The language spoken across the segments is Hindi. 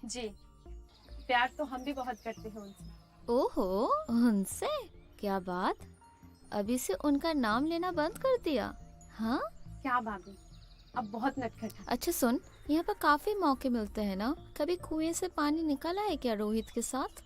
जी, प्यार तो हम भी बहुत करते हैं उनसे। ओहो, उनसे? क्या बात? अभी से उनका नाम लेना बंद कर दिया? हाँ। क्या भाभी, अब बहुत नटखट है। अच्छा सुन, यहाँ पर काफी मौके मिलते हैं ना, कभी कुएं से पानी निकला है क्या रोहित के साथ?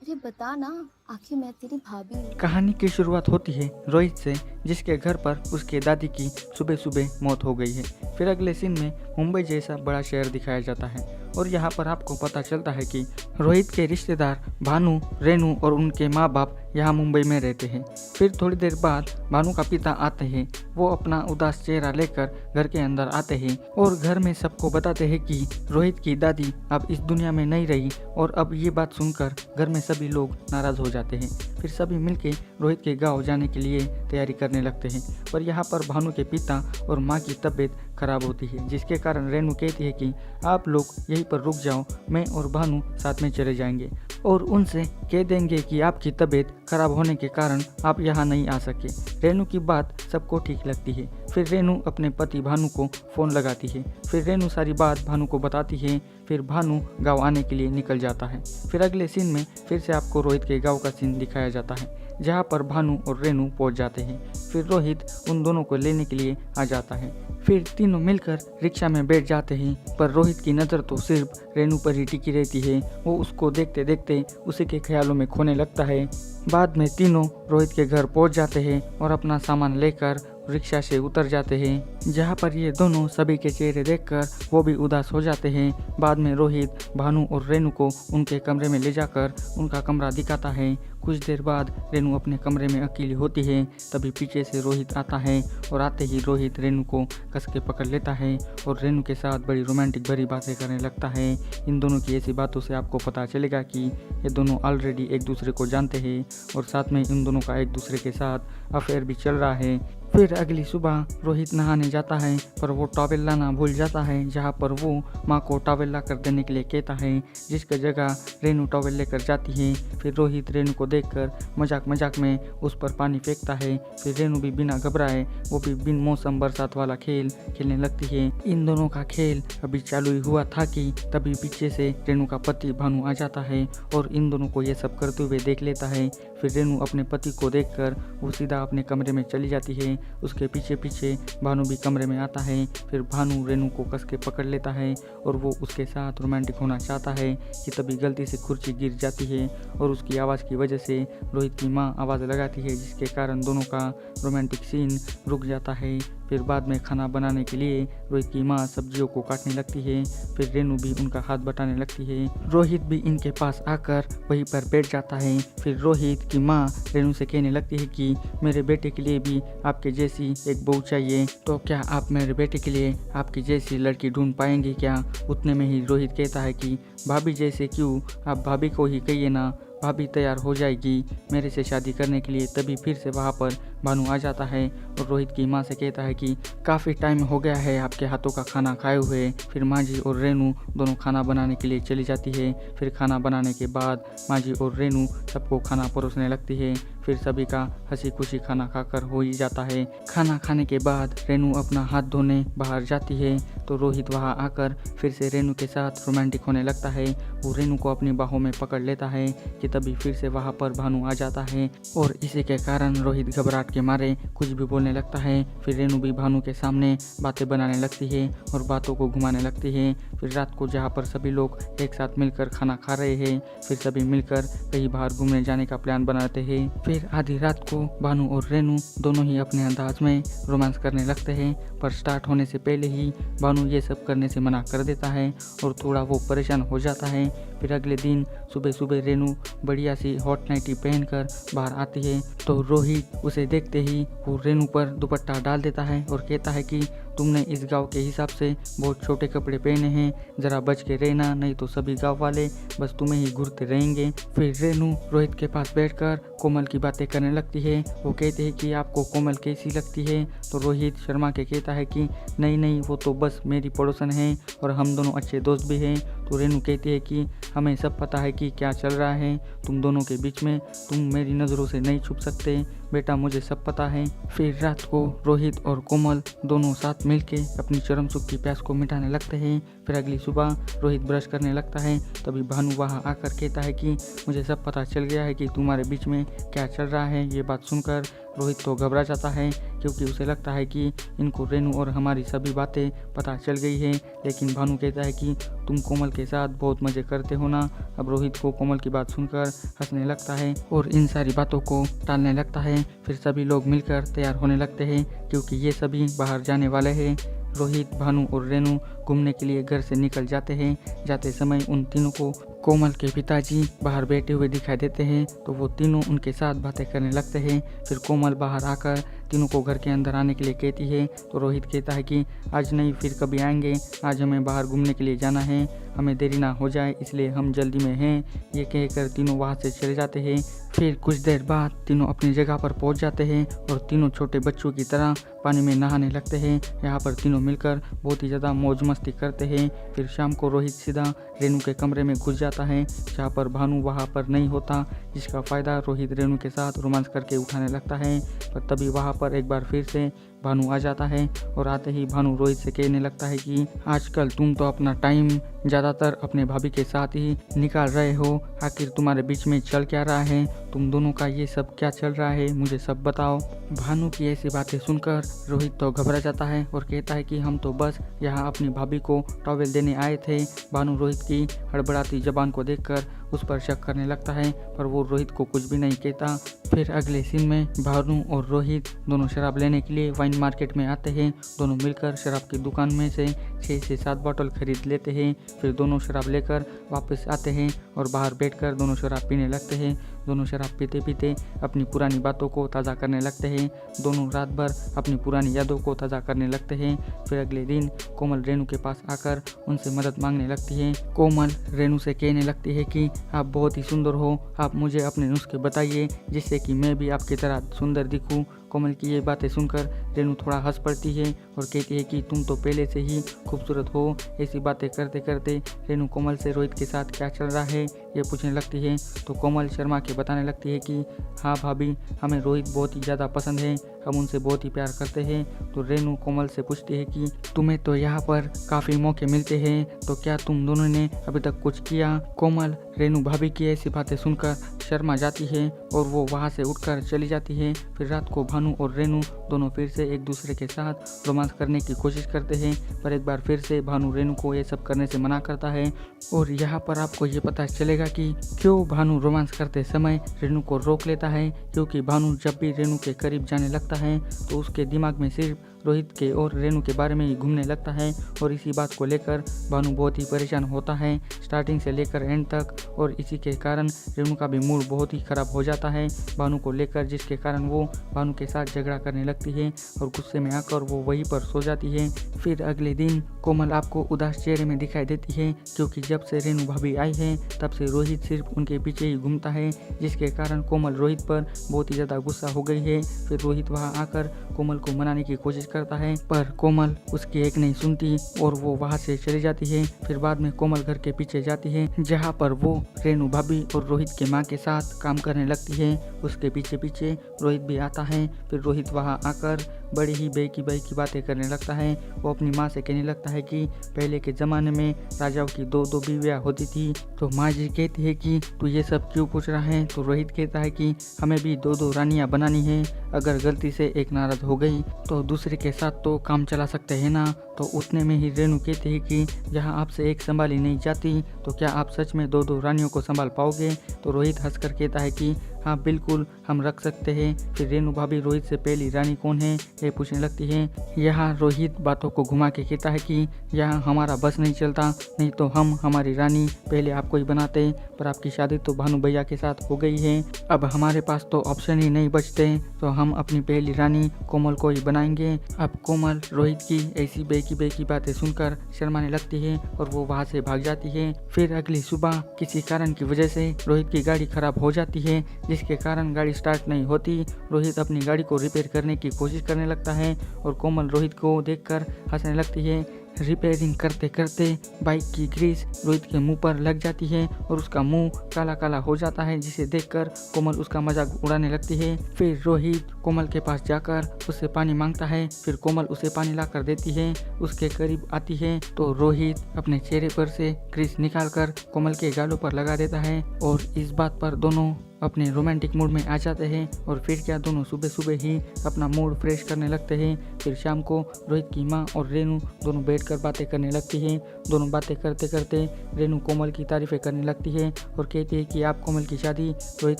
अरे बता ना, आखिर मैं तेरी भाभी हूँ। कहानी की शुरुआत होती है रोहित से, जिसके घर पर उसके दादी की सुबह सुबह मौत हो गई है। फिर अगले सीन में मुंबई जैसा बड़ा शहर दिखाया जाता है और यहाँ पर आपको पता चलता है कि रोहित के रिश्तेदार भानु, रेनू और उनके माँ बाप यहाँ मुंबई में रहते हैं। फिर थोड़ी देर बाद भानु का पिता आते हैं। वो अपना उदास चेहरा लेकर घर के अंदर आते हैं और घर में सबको बताते हैं कि रोहित की दादी अब इस दुनिया में नहीं रही। और अब ये बात सुनकर घर में सभी लोग नाराज हो जाते हैं। फिर सभी मिलके रोहित के गांव जाने के लिए तैयारी करने लगते हैं। पर यहाँ पर भानु के पिता और माँ की तबीयत खराब होती है, जिसके कारण रेनू कहती है कि आप लोग यहीं पर रुक जाओ, मैं और भानु साथ में चले जाएंगे और उनसे कह देंगे कि आपकी तबीयत खराब होने के कारण आप यहाँ नहीं आ सके। रेनू की बात सबको ठीक लगती है। फिर रेनू अपने पति भानु को फ़ोन लगाती है। फिर रेनू सारी बात भानु को बताती है। फिर भानु गांव आने के लिए निकल जाता है। फिर अगले सीन में फिर से आपको रोहित के गांव का सीन दिखाया जाता है, जहां पर भानु और रेनू पहुंच जाते हैं। फिर रोहित उन दोनों को लेने के लिए आ जाता है। फिर तीनों मिलकर रिक्शा में बैठ जाते हैं, पर रोहित की नज़र तो सिर्फ रेनू पर ही टिकी रहती है। वो उसको देखते देखते उसी के ख्यालों में खोने लगता है। बाद में तीनों रोहित के घर पहुंच जाते हैं और अपना सामान लेकर रिक्शा से उतर जाते हैं, जहां पर ये दोनों सभी के चेहरे देखकर वो भी उदास हो जाते हैं। बाद में रोहित भानु और रेनू को उनके कमरे में ले जाकर उनका कमरा दिखाता है। कुछ देर बाद रेनू अपने कमरे में अकेली होती है। तभी पीछे से रोहित आता है और आते ही रोहित रेनू को कस के पकड़ लेता है और रेनू के साथ बड़ी रोमांटिक भरी बातें करने लगता है। इन दोनों की ऐसी बातों से आपको पता चलेगा कि ये दोनों ऑलरेडी एक दूसरे को जानते हैं और साथ में इन दोनों का एक दूसरे के साथ अफेयर भी चल रहा है। फिर अगली सुबह रोहित नहाने जाता है, पर वो टॉवेल लाना भूल जाता है, जहाँ पर वो माँ को टॉवेल ला कर देने के लिए कहता है, जिसकी जगह रेनू टॉवेल लेकर जाती है। फिर रोहित रेनू को देखकर मजाक मजाक में उस पर पानी फेंकता है। फिर रेनू भी बिना घबराए वो भी बिन मौसम बरसात वाला खेल खेलने लगती है। इन दोनों का खेल अभी चालू ही हुआ था कि तभी पीछे से रेनू का पति भानु आ जाता है और इन दोनों को ये सब करते हुए देख लेता है। फिर रेनू अपने पति को देखकर वो सीधा अपने कमरे में चली जाती है। उसके पीछे पीछे भानु भी कमरे में आता है। फिर भानु रेनू को कस के पकड़ लेता है और वो उसके साथ रोमांटिक होना चाहता है कि तभी गलती से कुर्सी गिर जाती है और उसकी आवाज़ की वजह से रोहित की माँ आवाज़ लगाती है, जिसके कारण दोनों का रोमांटिक सीन रुक जाता है। फिर बाद में खाना बनाने के लिए रोहित की माँ सब्जियों को काटने लगती है। फिर रेनू भी उनका हाथ बटाने लगती है। रोहित भी इनके पास आकर वहीं पर बैठ जाता है। फिर रोहित की माँ रेनू से कहने लगती है कि मेरे बेटे के लिए भी आपके जैसी एक बहू चाहिए, तो क्या आप मेरे बेटे के लिए आपकी जैसी लड़की ढूंढ पाएंगे क्या? उतने में ही रोहित कहता है कि भाभी जैसे क्यों, आप भाभी को ही कहिए ना, भाभी तैयार हो जाएगी मेरे से शादी करने के लिए। तभी फिर से वहाँ पर भानु आ जाता है और रोहित की माँ से कहता है कि काफ़ी टाइम हो गया है आपके हाथों का खाना खाए हुए। फिर माँ जी और रेनू दोनों खाना बनाने के लिए चली जाती है। फिर खाना बनाने के बाद माँ जी और रेनू सबको खाना परोसने लगती है। फिर सभी का हंसी खुशी खाना खाकर हो ही जाता है। खाना खाने के बाद रेनू अपना हाथ धोने बाहर जाती है, तो रोहित वहाँ आकर फिर से रेनू के साथ रोमांटिक होने लगता है। वो रेनू को अपनी बाहों में पकड़ लेता है कि तभी फिर से वहाँ पर भानु आ जाता है और इसी के कारण रोहित घबराहट के मारे कुछ भी बोलने लगता है। फिर रेनू भी भानु के सामने बातें बनाने लगती है और बातों को घुमाने लगती है। फिर रात को जहाँ पर सभी लोग एक साथ मिलकर खाना खा रहे हैं, फिर सभी मिलकर कहीं बाहर घूमने जाने का प्लान बनाते हैं। फिर आधी रात को भानु और रेनू दोनों ही अपने अंदाज में रोमांस करने लगते हैं, पर स्टार्ट होने से पहले ही भानु ये सब करने से मना कर देता है और थोड़ा वो परेशान हो जाता है। फिर अगले दिन सुबह सुबह रेनू बढ़िया सी हॉट नाइटी पहनकर बाहर आती है, तो रोहित उसे देखते ही वो रेनू पर दुपट्टा डाल देता है और कहता है कि तुमने इस गांव के हिसाब से बहुत छोटे कपड़े पहने हैं, जरा बच के रहना, नहीं तो सभी गांव वाले बस तुम्हें ही घूरते रहेंगे। फिर रेनू रोहित के पास बैठकर कोमल की बातें करने लगती है। वो कहते हैं कि आपको कोमल कैसी लगती है, तो रोहित शर्मा के कहता है कि नहीं नहीं, वो तो बस मेरी पड़ोसन है और हम दोनों अच्छे दोस्त भी हैं। तो रेनू कहती है कि हमें सब पता है कि क्या चल रहा है तुम दोनों के बीच में, तुम मेरी नज़रों से नहीं छुप सकते। बेटा मुझे सब पता है। फिर रात को रोहित और कोमल दोनों साथ मिलके अपनी चरम सुख की प्यास को मिटाने लगते हैं। फिर अगली सुबह रोहित ब्रश करने लगता है, तभी भानु वहाँ आकर कहता है कि मुझे सब पता चल गया है कि तुम्हारे बीच में क्या चल रहा है। ये बात सुनकर रोहित तो घबरा जाता है, क्योंकि उसे लगता है कि इनको रेनू और हमारी सभी बातें पता चल गई है। लेकिन भानु कहता है कि तुम कोमल के साथ बहुत मज़े करते हो ना। अब रोहित को कोमल की बात सुनकर हंसने लगता है और इन सारी बातों को टालने लगता है। फिर सभी लोग मिलकर तैयार होने लगते हैं, क्योंकि ये सभी बाहर जाने वाले हैं। रोहित, भानु और रेनू घूमने के लिए घर से निकल जाते हैं। जाते समय उन तीनों को कोमल के पिताजी बाहर बैठे हुए दिखाई देते हैं, तो वो तीनों उनके साथ बातें करने लगते हैं। फिर कोमल बाहर आकर तीनों को घर के अंदर आने के लिए कहती है, तो रोहित कहता है कि आज नहीं, फिर कभी आएंगे, आज हमें बाहर घूमने के लिए जाना है, हमें देरी ना हो जाए इसलिए हम जल्दी में हैं। ये कहकर तीनों वहाँ से चले जाते हैं। फिर कुछ देर बाद तीनों अपनी जगह पर पहुँच जाते हैं और तीनों छोटे बच्चों की तरह पानी में नहाने लगते हैं। यहाँ पर तीनों मिलकर बहुत ही ज़्यादा मौज मस्ती करते हैं। फिर शाम को रोहित सीधा रेनू के कमरे में घुस जाता है, जहाँ पर भानु वहाँ पर नहीं होता, जिसका फ़ायदा रोहित रेनू के साथ रोमांस करके उठाने लगता है। पर तभी वहाँ पर एक बार फिर से भानु आ जाता है और आते ही भानु रोहित से कहने लगता है कि आजकल तुम तो अपना टाइम ज़्यादातर अपने भाभी के साथ ही निकाल रहे हो। आखिर तुम्हारे बीच में चल क्या रहा है? तुम दोनों का ये सब क्या चल रहा है? मुझे सब बताओ। भानु की ऐसी बातें सुनकर रोहित तो घबरा जाता है और कहता है कि हम तो बस यहाँ अपनी भाभी को टॉवेल देने आए थे। भानु रोहित की हड़बड़ाती जबान को देखकर उस पर शक करने लगता है, पर वो रोहित को कुछ भी नहीं कहता। फिर अगले सीन में भानु और रोहित दोनों शराब लेने के लिए वाइन मार्केट में आते हैं। दोनों मिलकर शराब की दुकान में से 6 से 7 बोतल खरीद लेते हैं। फिर दोनों शराब लेकर वापस आते हैं और बाहर बैठकर दोनों शराब पीने लगते हैं। दोनों शराब पीते पीते अपनी पुरानी बातों को ताज़ा करने लगते हैं। दोनों रात भर अपनी पुरानी यादों को ताज़ा करने लगते हैं। फिर अगले दिन कोमल रेनू के पास आकर उनसे मदद मांगने लगती है। कोमल रेनू से कहने लगती है कि आप बहुत ही सुंदर हो, आप मुझे अपने नुस्खे बताइए जिससे कि मैं भी आपकी तरह सुंदर दिखूं। कोमल की ये बातें सुनकर रेनू थोड़ा हंस पड़ती है और कहती है कि तुम तो पहले से ही खूबसूरत हो। ऐसी बातें करते करते रेनू कोमल से रोहित के साथ क्या चल रहा है ये पूछने लगती है, तो कोमल शर्मा के बताने लगती है कि हाँ भाभी, हमें रोहित बहुत ही ज़्यादा पसंद है, हम उनसे बहुत ही प्यार करते हैं। तो रेनू कोमल से पूछती है कि तुम्हें तो यहाँ पर काफ़ी मौके मिलते हैं, तो क्या तुम दोनों ने अभी तक कुछ किया? कोमल रेनू भाभी की ऐसी बातें सुनकर शर्मा जाती है और वो वहाँ से उठकर चली जाती है। फिर रात को भानु और रेनू दोनों फिर से एक दूसरे के साथ रोमांस करने की कोशिश करते हैं, पर एक बार फिर से भानु रेनू को ये सब करने से मना करता है। और यहाँ पर आपको ये पता चलेगा कि क्यों भानु रोमांस करते समय रेनू को रोक लेता है, क्योंकि भानु जब भी रेनू के करीब जाने लगता है तो उसके दिमाग में सिर्फ रोहित के और रेनू के बारे में ही घूमने लगता है। और इसी बात को लेकर भानु बहुत ही परेशान होता है स्टार्टिंग से लेकर एंड तक, और इसी के कारण रेनू का भी मूड बहुत ही खराब हो जाता है भानु को लेकर, जिसके कारण वो भानु के साथ झगड़ा करने लगती है और गुस्से में आकर वो वहीं पर सो जाती है। फिर अगले दिन कोमल आपको उदास चेहरे में दिखाई देती है, क्योंकि जब से रेनू भाभी आई है तब से रोहित सिर्फ उनके पीछे ही घूमता है, जिसके कारण कोमल रोहित पर बहुत ही ज़्यादा गुस्सा हो गई है। फिर रोहित वहाँ आकर कोमल को मनाने की कोशिश करता है, पर कोमल उसकी एक नहीं सुनती और वो वहाँ से चली जाती है। फिर बाद में कोमल घर के पीछे जाती है, जहाँ पर वो रेनू भाभी और रोहित के माँ के साथ काम करने लगती है। उसके पीछे पीछे रोहित भी आता है। फिर रोहित वहाँ आकर बड़ी ही बेकी बातें करने लगता है। वो अपनी माँ से कहने लगता है कि पहले के ज़माने में राजाओं की 2-2 बीवियाँ होती थी। तो माँ जी कहती है कि तू ये सब क्यों पूछ रहा है? तो रोहित कहता है कि हमें भी 2-2 रानियाँ बनानी है, अगर गलती से एक नाराज़ हो गई तो दूसरे के साथ तो काम चला सकते हैं ना। तो उतने में ही रेनू कहती है कि जहाँ आपसे एक संभाली नहीं जाती तो क्या आप सच में 2-2 रानियों को संभाल पाओगे? तो रोहित हंसकर कहता है कि हाँ बिल्कुल, हम रख सकते हैं। फिर रेनू भाभी रोहित से पहली रानी कौन है ये पूछने लगती है। यहाँ रोहित बातों को घुमा के कहता है कि यहाँ हमारा बस नहीं चलता, नहीं तो हम हमारी रानी पहले आपको ही बनाते, पर आपकी शादी तो भानु भैया के साथ हो गई है, अब हमारे पास तो ऑप्शन ही नहीं बचते, तो हम अपनी पहली रानी कोमल को ही बनाएंगे। अब कोमल रोहित की ऐसी बेकी बातें सुनकर शर्माने लगती है और वो वहाँ से भाग जाती है। फिर अगली सुबह किसी कारण की वजह से रोहित की गाड़ी खराब हो जाती है, जिसके कारण गाड़ी स्टार्ट नहीं होती। रोहित अपनी गाड़ी को रिपेयर करने की कोशिश करने लगता है और कोमल रोहित को देखकर हंसने लगती है। रिपेयरिंग करते करते बाइक की ग्रीस रोहित के मुंह पर लग जाती है और उसका मुंह काला काला हो जाता है, जिसे देखकर कोमल उसका मजाक उड़ाने लगती है। फिर रोहित कोमल के पास जाकर उससे पानी मांगता है। फिर कोमल उसे पानी लाकर देती है। उसके करीब आती है तो रोहित अपने चेहरे पर से ग्रीस निकालकर कोमल के गालों पर लगा देता है और इस बात पर दोनों अपने रोमांटिक मूड में आ जाते हैं। और फिर क्या, दोनों सुबह सुबह ही अपना मूड फ्रेश करने लगते हैं। फिर शाम को रोहित की माँ और रेनू दोनों बैठकर बातें करने लगती हैं। दोनों बातें करते करते रेनू कोमल की तारीफें करने लगती है और कहती है कि आप कोमल की शादी रोहित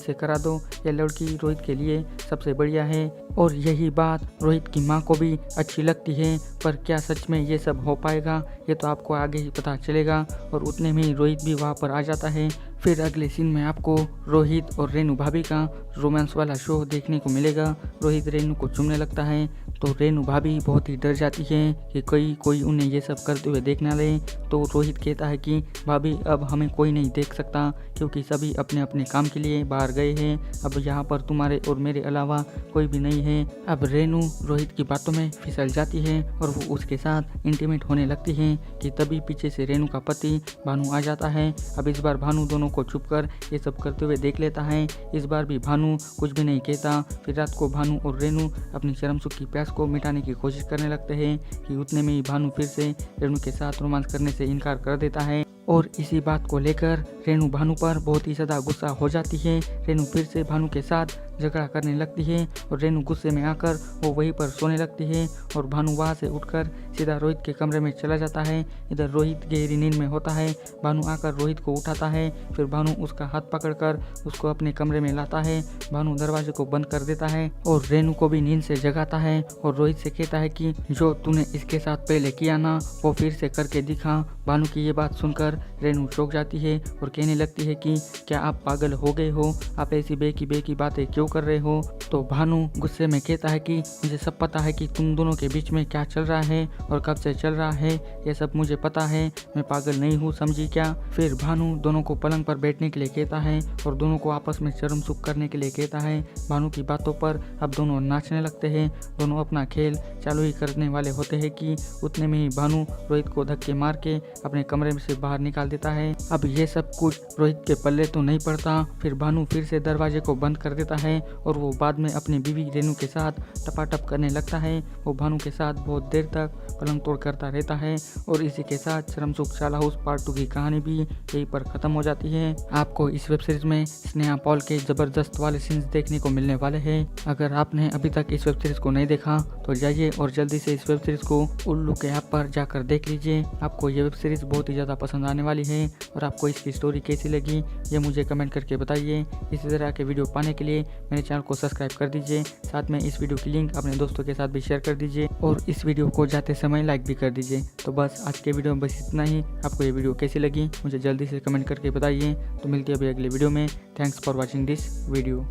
से करा दो, यह लड़की रोहित के लिए सबसे बढ़िया है। और यही बात रोहित की माँ को भी अच्छी लगती है। पर क्या सच में ये सब हो पाएगा, ये तो आपको आगे ही पता चलेगा। और उतने में ही रोहित भी वहाँ पर आ जाता है। फिर अगले सीन में आपको रोहित और रेनू भाभी का रोमांस वाला शो देखने को मिलेगा। रोहित रेनू को चूमने लगता है तो रेनू भाभी बहुत ही डर जाती है कि कोई उन्हें ये सब करते हुए देख ना ले। तो रोहित कहता है कि भाभी अब हमें कोई नहीं देख सकता, क्योंकि सभी अपने अपने काम के लिए बाहर गए हैं। अब यहाँ पर तुम्हारे और मेरे अलावा कोई भी नहीं है। अब रेनू रोहित की बातों में फिसल जाती है और वो उसके साथ इंटीमेट होने लगती है कि तभी पीछे से रेनू का पति भानु आ जाता है। अब इस बार भानु दोनों को छुपकर ये सब करते हुए देख लेता है। इस बार भी भानु कुछ भी नहीं कहता। फिर रात को भानु और रेनू अपनी शर्म सुख की प्यास को मिटाने की कोशिश करने लगते हैं कि उतने में ही भानु फिर से रेनू के साथ रोमांस करने से इनकार कर देता है। और इसी बात को लेकर रेनू भानु पर बहुत ही ज़्यादा गुस्सा हो जाती है। रेनू फिर से भानु के साथ झगड़ा करने लगती है और रेनू गुस्से में आकर वो वहीं पर सोने लगती है और भानु वहाँ से उठकर सीधा रोहित के कमरे में चला जाता है। इधर रोहित गहरी नींद में होता है। भानु आकर रोहित को उठाता है। फिर भानु उसका हाथ पकड़कर उसको अपने कमरे में लाता है। भानु दरवाजे को बंद कर देता है और रेनू को भी नींद से जगाता है और रोहित से कहता है कि जो तूने इसके साथ पहले किया ना, वो फिर से करके दिखा। भानु की ये बात सुनकर रेनू चौंक जाती है और कहने लगती है कि क्या आप पागल हो गए हो, आप ऐसी बेकी बातें क्यों कर रहे हो। तो भानु गुस्से में कहता है कि मुझे सब पता है कि तुम दोनों के बीच में क्या चल रहा है और कब से चल रहा है, ये सब मुझे पता है, मैं पागल नहीं हूँ, समझी क्या। फिर भानु दोनों को पलंग पर बैठने के लिए कहता है और दोनों को आपस में शर्म सुख करने के लिए कहता है। भानु की बातों पर अब दोनों नाचने लगते हैं। दोनों अपना खेल चालू ही करने वाले होते हैं कि उतने में ही भानु रोहित को धक्के मार के अपने कमरे में से बाहर निकाल देता है। अब ये सब कुछ रोहित के पल्ले तो नहीं पड़ता। फिर भानु फिर से दरवाजे को बंद कर देता है और वो बाद में अपनी बीवी रेनू के साथ टपाटप करने लगता है। वो भानु के साथ बहुत देर तक पलंग तोड़ करता रहता है और इसी के साथ शर्म सुख शाला हाउस पार्ट 2 की कहानी भी यहीं पर खत्म हो जाती है। आपको इस वेब सीरीज में स्नेहा पॉल के जबरदस्त वाले सीन्स देखने को मिलने वाले हैं। अगर आपने अभी तक इस वेब सीरीज को नहीं देखा तो जाइए और जल्दी से इस वेब सीरीज को उल्लू के ऐप पर जाकर देख लीजिए। आपको ये वेब सीरीज बहुत ही ज़्यादा पसंद आने वाली है और आपको इसकी स्टोरी कैसी लगी ये मुझे कमेंट करके बताइए। इसी तरह के वीडियो पाने के लिए मेरे चैनल को सब्सक्राइब कर दीजिए। साथ में इस वीडियो की लिंक अपने दोस्तों के साथ भी शेयर कर दीजिए और इस वीडियो को जाते समय लाइक भी कर दीजिए। तो बस आज के वीडियो में बस इतना ही। आपको ये वीडियो कैसी लगी मुझे जल्दी से कमेंट करके बताइए। तो मिलती है अभी अगले वीडियो में। Thanks for watching this video.